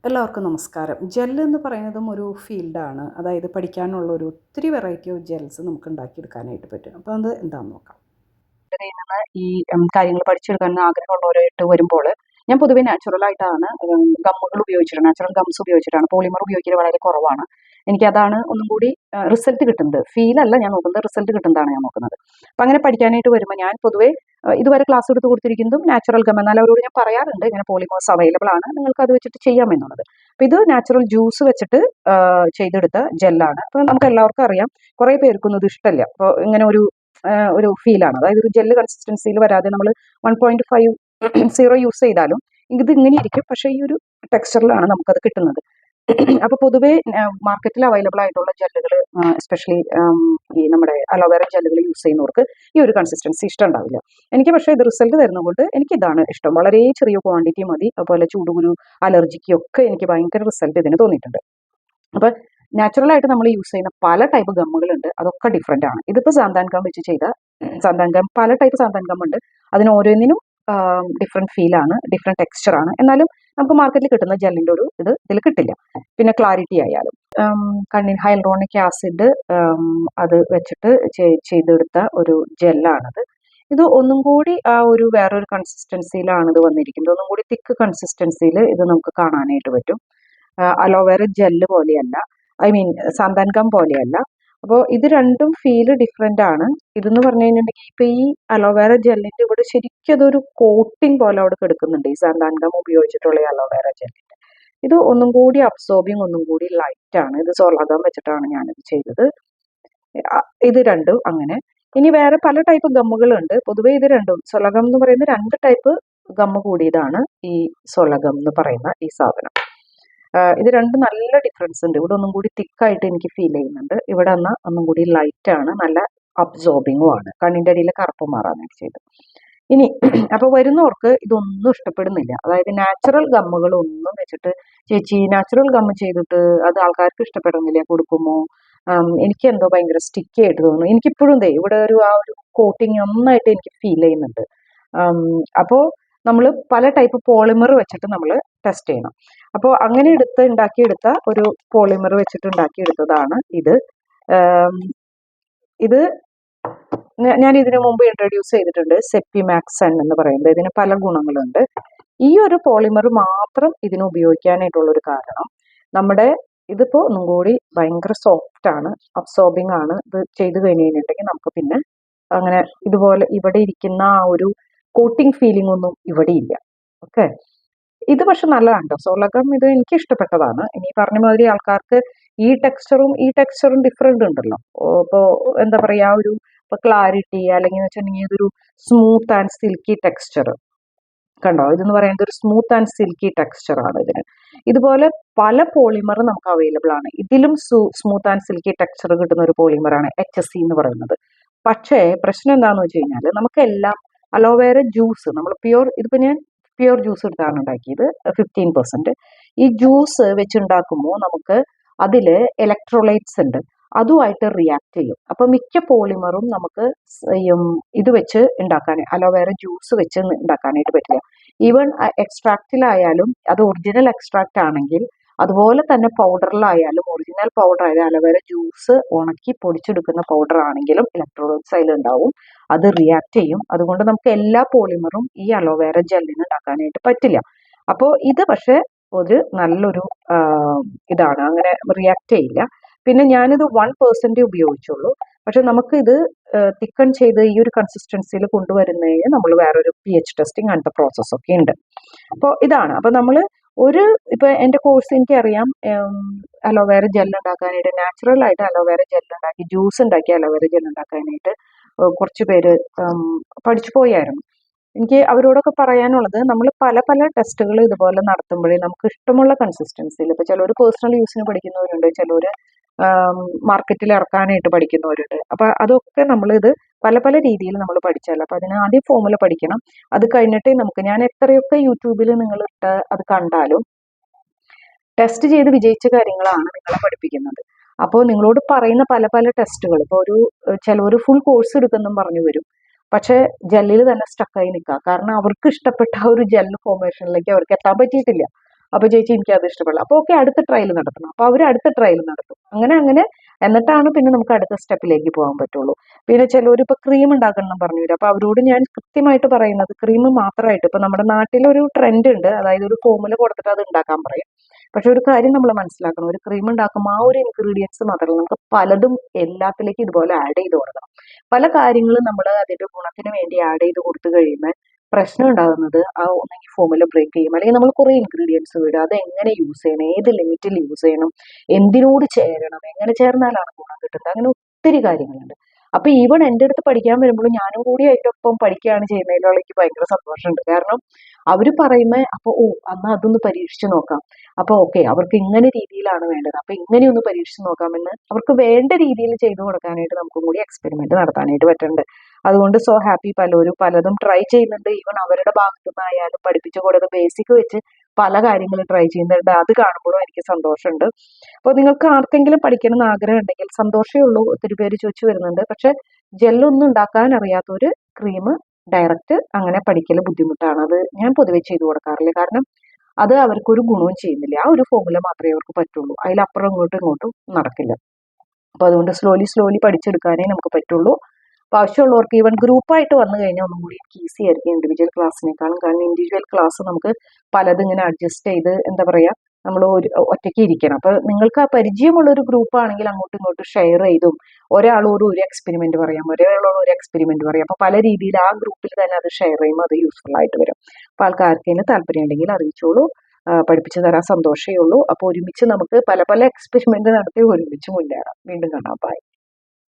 എല്ലാവർക്കും നമസ്കാരം. ജെൽ എന്ന് പറയുന്നതും ഒരു ഫീൽഡാണ്. അതായത് പഠിക്കാനുള്ള ഒത്തിരി വെറൈറ്റി ഓഫ് ജെൽസ് നമുക്ക് ഉണ്ടാക്കിയെടുക്കാനായിട്ട് പറ്റും. അപ്പോൾ അത് എന്താണെന്ന് നോക്കാം. നിന്ന് ഈ കാര്യങ്ങൾ പഠിച്ചെടുക്കാൻ ആഗ്രഹമുള്ളവരായിട്ട് വരുമ്പോൾ ഞാൻ പൊതുവെ നാച്ചുറലായിട്ടാണ് ഗമ്മുകൾ ഉപയോഗിച്ചിട്ടാണ്, നാച്ചുറൽ ഗംസ് ഉപയോഗിച്ചിട്ടാണ്. പോളിമർ ഉപയോഗിക്കുന്നത് വളരെ കുറവാണ്. എനിക്കതാണ് ഒന്നും കൂടി റിസൾട്ട് കിട്ടുന്നത്. ഫീലല്ല ഞാൻ നോക്കുന്നത്, റിസൾട്ട് കിട്ടുന്നതാണ് ഞാൻ നോക്കുന്നത്. അപ്പം അങ്ങനെ പഠിക്കാനായിട്ട് വരുമ്പോൾ ഞാൻ പൊതുവെ ഇതുവരെ ക്ലാസ് എടുത്ത് കൊടുത്തിരിക്കുന്നതും നാച്ചുറൽ ഗം. എന്നാൽ അവരോട് ഞാൻ പറയാറുണ്ട് ഇങ്ങനെ പോളിമേഴ്സ് അവൈലബിൾ ആണ്, നിങ്ങൾക്ക് അത് വെച്ചിട്ട് ചെയ്യാമെന്നുള്ളത്. അപ്പോൾ ഇത് നാച്ചുറൽ ജ്യൂസ് വെച്ചിട്ട് ചെയ്തെടുത്ത ജെല്ലാണ്. അപ്പോൾ നമുക്ക് എല്ലാവർക്കും അറിയാം, കുറേ പേർക്കൊന്നും ഇത് ഇഷ്ടമല്ല. അപ്പോൾ ഇങ്ങനെ ഒരു ഫീലാണ്, അതായത് ഒരു ജെല്ല് കൺസിസ്റ്റൻസിയിൽ വരാതെ നമ്മൾ 1.50 യൂസ് ചെയ്താലും ഇത് ഇങ്ങനെ ഇരിക്കും. പക്ഷേ ഈ ഒരു ടെക്സ്ചറിലാണ് നമുക്കത് കിട്ടുന്നത്. അപ്പോൾ പൊതുവേ മാർക്കറ്റിൽ അവൈലബിൾ ആയിട്ടുള്ള ജെല്ലുകൾ, എസ്പെഷ്യലി ഈ നമ്മുടെ അലോവേറ ജെല്ലുകൾ യൂസ് ചെയ്യുന്നവർക്ക് ഈ ഒരു കൺസിസ്റ്റൻസി ഇഷ്ടം ഉണ്ടാവില്ല. എനിക്ക് പക്ഷേ ഇത് റിസൾട്ട് തരുന്നതുകൊണ്ട് എനിക്കിതാണ് ഇഷ്ടം. വളരെ ചെറിയ ക്വാണ്ടിറ്റി മതി. അതുപോലെ ചൂടുകുരു, അലർജിക്കൊക്കെ എനിക്ക് ഭയങ്കര റിസൾട്ട് ഇതിന് തോന്നിയിട്ടുണ്ട്. അപ്പോൾ നാച്ചുറലായിട്ട് നമ്മൾ യൂസ് ചെയ്യുന്ന പല ടൈപ്പ് ഗമ്മുകളുണ്ട്, അതൊക്കെ ഡിഫറെൻ്റ് ആണ്. ഇതിപ്പോൾ സാന്താൻ ഗം വെച്ച് ചെയ്ത സാന്താൻ ഗം, പല ടൈപ്പ് സാന്താൻ ഗം ഉണ്ട്. അതിന് ഓരോന്നിനും ഡിഫറെൻറ്റ് ഫീലാണ്, ഡിഫറെൻറ്റ് ടെക്സ്ചറാണ്. എന്നാലും നമുക്ക് മാർക്കറ്റിൽ കിട്ടുന്ന ജെല്ലിൻ്റെ ഒരു ഇതിൽ കിട്ടില്ല. പിന്നെ ക്ലാരിറ്റി ആയാലും കണ്ണിന് ഹൈലറോണിക് ആസിഡ് അത് വെച്ചിട്ട് ചെയ്തെടുത്ത ഒരു ജെല്ലാണത്. ഇത് ഒന്നും കൂടി ആ ഒരു വേറൊരു കൺസിസ്റ്റൻസിയിലാണ് ഇത് വന്നിരിക്കുന്നത്. ഒന്നും കൂടി തിക്ക് കൺസിസ്റ്റൻസിയിൽ ഇത് നമുക്ക് കാണാനായിട്ട് പറ്റും. അലോവേറ ജെല്ല് പോലെയല്ല, ഐ മീൻ സാന്താൻ ഗം പോലെയല്ല. അപ്പോൾ ഇത് രണ്ടും ഫീല് ഡിഫറെൻ്റ് ആണ്. ഇതെന്ന് പറഞ്ഞു കഴിഞ്ഞിട്ടുണ്ടെങ്കിൽ ഇപ്പം ഈ അലോവേറ ജെല്ലിൻ്റെ ഇവിടെ ശരിക്കും അതൊരു കോട്ടിങ് പോലെ അവിടെ കിടക്കുന്നുണ്ട്, ഈ സാന്താൻ ഗം ഉപയോഗിച്ചിട്ടുള്ള ഈ അലോവേറ ജെല്ലിൻ്റെ. ഇത് ഒന്നും കൂടി അബ്സോർബിങ്, ഒന്നും കൂടി ലൈറ്റ് ആണ്. ഇത് സോളാഗം വെച്ചിട്ടാണ് ഞാനിത് ചെയ്തത്. ഇത് രണ്ടും അങ്ങനെ. ഇനി വേറെ പല ടൈപ്പ് ഗമ്മുകളുണ്ട്. പൊതുവേ ഇത് രണ്ടും സോളാഗം എന്ന് പറയുന്ന 2 ടൈപ്പ് ഗമ്മ് കൂടിയതാണ് ഈ സോളാഗം എന്ന് പറയുന്ന ഈ സാധനം. ഇത് രണ്ടും നല്ല ഡിഫറൻസ് ഉണ്ട്. ഇവിടെ ഒന്നും കൂടി തിക്കായിട്ട് എനിക്ക് ഫീൽ ചെയ്യുന്നുണ്ട്. ഇവിടെ എന്നാൽ ഒന്നും കൂടി ലൈറ്റ് ആണ്, നല്ല അബ്സോർബിങ്ങും ആണ്. കണ്ണിൻ്റെ അടിയിൽ കറുപ്പ് മാറാനായിട്ട് ചെയ്ത്. ഇനി അപ്പോൾ വരുന്നവർക്ക് ഇതൊന്നും ഇഷ്ടപ്പെടുന്നില്ല. അതായത് നാച്ചുറൽ ഗമ്മുകളൊന്നും വെച്ചിട്ട് ചേച്ചി നാച്ചുറൽ ഗമ്മ് ചെയ്തിട്ട് അത് ആൾക്കാർക്ക് ഇഷ്ടപ്പെടുന്നില്ല, കൊടുക്കുമോ? എനിക്ക് എന്തോ ഭയങ്കര സ്റ്റിക്കി ആയിട്ട് തോന്നുന്നു. എനിക്കിപ്പോഴും ഇവിടെ ആ ഒരു കോട്ടിങ് നന്നായിട്ട് എനിക്ക് ഫീൽ ചെയ്യുന്നുണ്ട്. അപ്പോൾ നമ്മൾ പല ടൈപ്പ് പോളിമർ വെച്ചിട്ട് നമ്മൾ ടെസ്റ്റ് ചെയ്യണം. അപ്പോൾ അങ്ങനെ ഉണ്ടാക്കിയെടുത്ത ഒരു പോളിമർ വെച്ചിട്ട് ഉണ്ടാക്കിയെടുത്തതാണ് ഇത്. ഇത് ഞാൻ ഇതിനു മുമ്പ് ഇൻട്രൊഡ്യൂസ് ചെയ്തിട്ടുണ്ട്, സെപ്പിമാക്സൺ എന്ന് പറയുന്നത്. ഇതിന് പല ഗുണങ്ങളുണ്ട്. ഈ ഒരു പോളിമർ മാത്രം ഇതിന് ഉപയോഗിക്കാനായിട്ടുള്ള ഒരു കാരണം, നമ്മുടെ ഇതിപ്പോൾ ഒന്നും കൂടി ഭയങ്കര സോഫ്റ്റ് ആണ്, അബ്സോർബിങ് ആണ്. ഇത് ചെയ്ത് കഴിഞ്ഞ് കഴിഞ്ഞിട്ടുണ്ടെങ്കിൽ നമുക്ക് പിന്നെ അങ്ങനെ ഇതുപോലെ ഇവിടെ ഇരിക്കുന്ന ആ ഒരു കോട്ടിങ് ഫീലിംഗ് ഒന്നും ഇവിടെ ഇല്ല. ഓക്കെ, ഇത് പക്ഷെ നല്ലതാണ് കേട്ടോ. സോളഗം ഇത് എനിക്ക് ഇഷ്ടപ്പെട്ടതാണ്. ഇനി പറഞ്ഞ മാതിരി ആൾക്കാർക്ക് ഈ ടെക്സ്ചറും ഡിഫറെൻ്റ് ഉണ്ടല്ലോ. ഇപ്പോൾ എന്താ പറയുക, ആ ഒരു ഇപ്പോൾ ക്ലാരിറ്റി അല്ലെങ്കിൽ എന്ന് വെച്ചിട്ടുണ്ടെങ്കിൽ ഇതൊരു സ്മൂത്ത് ആൻഡ് സിൽക്കി ടെക്സ്ചർ കണ്ടോ. ഇതെന്ന് പറയുന്നത് ഒരു സ്മൂത്ത് ആൻഡ് സിൽക്കി ടെക്സ്ചറാണ് ഇതിന്. ഇതുപോലെ പല പോളിമർ നമുക്ക് അവൈലബിൾ ആണ്. ഇതിലും സ്മൂത്ത് ആൻഡ് സിൽക്കി ടെക്സ്ചർ കിട്ടുന്ന ഒരു പോളിമറാണ് HC എന്ന് പറയുന്നത്. പക്ഷേ പ്രശ്നം എന്താണെന്ന് വെച്ച് കഴിഞ്ഞാൽ നമുക്കെല്ലാം അലോവേറ ജ്യൂസ് നമ്മൾ ഇതിപ്പോൾ ഞാൻ പ്യുവർ ജ്യൂസ് എടുത്താണ് ഉണ്ടാക്കിയത്, 15%. ഈ ജ്യൂസ് വെച്ചുണ്ടാക്കുമ്പോൾ നമുക്ക് അതിൽ ഇലക്ട്രോലൈറ്റ്സ് ഉണ്ട്, അതുമായിട്ട് റിയാക്ട് ചെയ്യും. അപ്പോൾ മിക്ക പോളിമറും നമുക്ക് ഇത് വെച്ച് അലോവേറ ജ്യൂസ് വെച്ച് ഉണ്ടാക്കാനായിട്ട് പറ്റില്ല. ഈവൻ എക്സ്ട്രാക്റ്റിലായാലും അത് ഒറിജിനൽ എക്സ്ട്രാക്റ്റ് ആണെങ്കിൽ, അതുപോലെ തന്നെ പൗഡറിലായാലും ഒറിജിനൽ പൗഡർ ആയാലും അലോവേറ ജ്യൂസ് ഉണക്കി പൊടിച്ചെടുക്കുന്ന പൗഡർ ആണെങ്കിലും ഇലക്ട്രോലൈറ്റ്സ് അതിലുണ്ടാവും, അത് റിയാക്ട് ചെയ്യും. അതുകൊണ്ട് നമുക്ക് എല്ലാ പോളിമറും ഈ അലോവേറ ജെല്ലിന് ഉണ്ടാക്കാനായിട്ട് പറ്റില്ല. അപ്പോൾ ഇത് പക്ഷേ ഒരു നല്ലൊരു ഇതാണ്, അങ്ങനെ റിയാക്ട് ചെയ്യില്ല. പിന്നെ ഞാനിത് 1% ഉപയോഗിച്ചുള്ളൂ. പക്ഷെ നമുക്കിത് തിക്കൺ ചെയ്ത് ഈ ഒരു കൺസിസ്റ്റൻസിയിൽ കൊണ്ടുവരുന്നതിന് നമ്മൾ വേറൊരു pH ടെസ്റ്റിംഗ് അങ്ങനത്തെ പ്രോസസ്സൊക്കെ ഉണ്ട്. അപ്പോൾ ഇതാണ്. അപ്പോൾ നമ്മൾ ഇപ്പോൾ എൻ്റെ കോഴ്സ് എനിക്കറിയാം, അലോവേറ ജെൽ ഉണ്ടാക്കാനായിട്ട്, നാച്ചുറൽ ആയിട്ട് അലോവേറ ജെൽ ഉണ്ടാക്കി, ജ്യൂസ് ഉണ്ടാക്കി അലോവേറ ജെൽ ഉണ്ടാക്കാനായിട്ട് കുറച്ച് പേര് പഠിച്ചു പോയായിരുന്നു. എനിക്ക് അവരോടൊക്കെ പറയാനുള്ളത്, നമ്മൾ പല പല ടെസ്റ്റുകൾ ഇതുപോലെ നടത്തുമ്പോഴേ നമുക്ക് ഇഷ്ടമുള്ള കൺസിസ്റ്റൻസിയിൽ, ഇപ്പോൾ ചിലർ പേഴ്സണൽ യൂസിന് പഠിക്കുന്നവരുണ്ട്, ചിലർ മാർക്കറ്റിൽ ഇറക്കാനായിട്ട് പഠിക്കുന്നവരുണ്ട്. അപ്പോൾ അതൊക്കെ നമ്മളിത് പല പല രീതിയിൽ നമ്മൾ പഠിച്ചാൽ, അപ്പോൾ അതിന് ആദ്യം ഫോമുല പഠിക്കണം. അത് കഴിഞ്ഞിട്ടേ ഞാൻ എത്രയൊക്കെ യൂട്യൂബിൽ നിങ്ങളിട്ട് അത് കണ്ടാലും ടെസ്റ്റ് ചെയ്ത് വിജയിച്ച കാര്യങ്ങളാണ് നിങ്ങളെ പഠിപ്പിക്കുന്നത്. അപ്പോൾ നിങ്ങളോട് പറയുന്ന പല പല ടെസ്റ്റുകൾ, ഇപ്പോൾ ചിലർ ഫുൾ കോഴ്സ് എടുക്കുമെന്നും പറഞ്ഞു വരും, പക്ഷേ ജെല്ലിൽ തന്നെ സ്റ്റക്കായി നിൽക്കുക. കാരണം അവർക്ക് ഇഷ്ടപ്പെട്ട ഒരു ജെൽ ഫോർമേഷനിലേക്ക് അവർക്ക് എത്താൻ പറ്റിയിട്ടില്ല. അപ്പോൾ ചേച്ചി എനിക്കത് ഇഷ്ടപ്പെടില്ല. അപ്പോൾ ഓക്കെ, അടുത്ത ട്രയൽ നടത്തണം. അപ്പോൾ അവർ അടുത്ത ട്രയൽ നടത്തും. അങ്ങനെ അങ്ങനെ എന്നിട്ടാണ് പിന്നെ നമുക്ക് അടുത്ത സ്റ്റെപ്പിലേക്ക് പോകാൻ പറ്റുള്ളൂ. പിന്നെ ചിലർ ഇപ്പോൾ ക്രീം ഉണ്ടാക്കണം പറഞ്ഞു തരും. അപ്പോൾ അവരോട് ഞാൻ കൃത്യമായിട്ട് പറയുന്നത് ക്രീം മാത്രമായിട്ട്, ഇപ്പോൾ നമ്മുടെ നാട്ടിലൊരു ട്രെൻഡ് ഉണ്ട്, അതായത് ഒരു ഫോമുല കൊടുത്തിട്ട് അത് ഉണ്ടാക്കാൻ പറയും. പക്ഷെ ഒരു കാര്യം നമ്മൾ മനസ്സിലാക്കണം, ഒരു ക്രീം ഉണ്ടാക്കുമ്പോൾ ആ ഒരു ഇൻഗ്രീഡിയൻസ് മാത്രമല്ല, നമുക്ക് പലതും എല്ലാത്തിലേക്കും ഇതുപോലെ ആഡ് ചെയ്ത് കൊടുക്കണം. പല കാര്യങ്ങളും നമ്മൾ അതിന്റെ ഗുണത്തിന് വേണ്ടി ആഡ് ചെയ്ത് കൊടുത്തു കഴിയുമ്പോൾ പ്രശ്നം ഉണ്ടാകുന്നത് ആ ഒന്നെങ്കിൽ ഫോമുല ബ്രേക്ക് ചെയ്യും, അല്ലെങ്കിൽ നമ്മൾ കുറേ ഇൻഗ്രീഡിയൻസ് വിടുക, അത് എങ്ങനെ യൂസ് ചെയ്യണം, ഏത് ലിമിറ്റിൽ യൂസ് ചെയ്യണം, എന്തിനോട് ചേരണം, എങ്ങനെ ചേർന്നാലാണ് ഗുണം കിട്ടുന്നത്, അങ്ങനെ ഒത്തിരി കാര്യങ്ങളുണ്ട്. അപ്പൊ ഈവൺ എൻ്റെ അടുത്ത് പഠിക്കാൻ വരുമ്പോൾ ഞാനും കൂടി അതിൻ്റെ ഒപ്പം പഠിക്കുകയാണ് ചെയ്യുന്നതിലുള്ള എനിക്ക് ഭയങ്കര സന്തോഷമുണ്ട്. കാരണം അവർ പറയുമ്പോൾ അപ്പോൾ എന്നാൽ അതൊന്ന് പരീക്ഷിച്ച് നോക്കാം, അപ്പോൾ ഓക്കെ അവർക്ക് ഇങ്ങനെ രീതിയിലാണ് വേണ്ടത്, അപ്പോൾ ഇങ്ങനെയൊന്ന് പരീക്ഷിച്ച് നോക്കാമെന്ന് അവർക്ക് വേണ്ട രീതിയിൽ ചെയ്തു കൊടുക്കാനായിട്ട് നമുക്കും കൂടി എക്സ്പെരിമെന്റ് നടത്താനായിട്ട് പറ്റുന്നുണ്ട്. അതുകൊണ്ട് സോ ഹാപ്പി. പലതും ട്രൈ ചെയ്യുന്നുണ്ട്. ഈവൻ അവരുടെ ഭാഗത്തു നിന്നായാലും പഠിപ്പിച്ചു കൊടുത്ത ബേസിക് വെച്ച് പല കാര്യങ്ങളും ട്രൈ ചെയ്യുന്നുണ്ട്. അത് കാണുമ്പോഴും എനിക്ക് സന്തോഷമുണ്ട്. അപ്പോൾ നിങ്ങൾക്ക് ആർക്കെങ്കിലും പഠിക്കണം എന്ന് ആഗ്രഹം ഉണ്ടെങ്കിൽ, സന്തോഷമേ ഉള്ളൂ, ഒത്തിരി പേര് ചോദിച്ചു വരുന്നുണ്ട്. പക്ഷെ ജെല്ലൊന്നും ഉണ്ടാക്കാൻ അറിയാത്തൊരു ക്രീം ഡയറക്റ്റ് അങ്ങനെ പഠിക്കൽ ബുദ്ധിമുട്ടാണ്. അത് ഞാൻ പൊതുവെ ചെയ്തു കൊടുക്കാറില്ല. കാരണം അത് അവർക്കൊരു ഗുണവും ചെയ്യുന്നില്ല. ആ ഒരു ഫോമുല മാത്രമേ അവർക്ക് പറ്റുള്ളൂ, അതിലപ്പുറം ഇങ്ങോട്ടും നടക്കില്ല. അപ്പോൾ അതുകൊണ്ട് സ്ലോലി പഠിച്ചെടുക്കാനേ നമുക്ക് പറ്റുള്ളൂ. അപ്പോൾ ആവശ്യമുള്ളവർക്ക് ഈവൻ ഗ്രൂപ്പായിട്ട് വന്നു കഴിഞ്ഞാൽ ഒന്നും കൂടി എനിക്ക് ഈസി ആയിരിക്കും ഇൻഡിവിജ്വൽ ക്ലാസ്സിനേക്കാളും. കാരണം ഇൻഡിവിജ്വൽ ക്ലാസ് നമുക്ക് പലതും ഇങ്ങനെ അഡ്ജസ്റ്റ് ചെയ്ത് എന്താ പറയുക, നമ്മൾ ഒറ്റയ്ക്ക് ഇരിക്കണം. അപ്പോൾ നിങ്ങൾക്ക് ആ പരിചയമുള്ള ഒരു ഗ്രൂപ്പ് ആണെങ്കിൽ അങ്ങോട്ടും ഇങ്ങോട്ടും ഷെയർ ചെയ്തും ഒരാളോട് ഒരു എക്സ്പെരിമെന്റ് പറയാം, ഒരാളോട് ഒരു എക്സ്പെരിമെന്റ് പറയാം. അപ്പോൾ പല രീതിയിൽ ആ ഗ്രൂപ്പിൽ തന്നെ അത് ഷെയർ ചെയ്യുമ്പോൾ അത് യൂസ്ഫുൾ ആയിട്ട് വരും. അപ്പോൾ ആൾക്കാർക്കെങ്കിലും താല്പര്യം ഉണ്ടെങ്കിൽ അറിയിച്ചോളൂ. പഠിപ്പിച്ചു തരാൻ സന്തോഷമേ ഉള്ളൂ. അപ്പോൾ ഒരുമിച്ച് നമുക്ക് പല എക്സ്പെരിമെന്റ് നടത്തി ഒരുമിച്ച് മുന്നേറാം. വീണ്ടും കാണാം. ബൈ.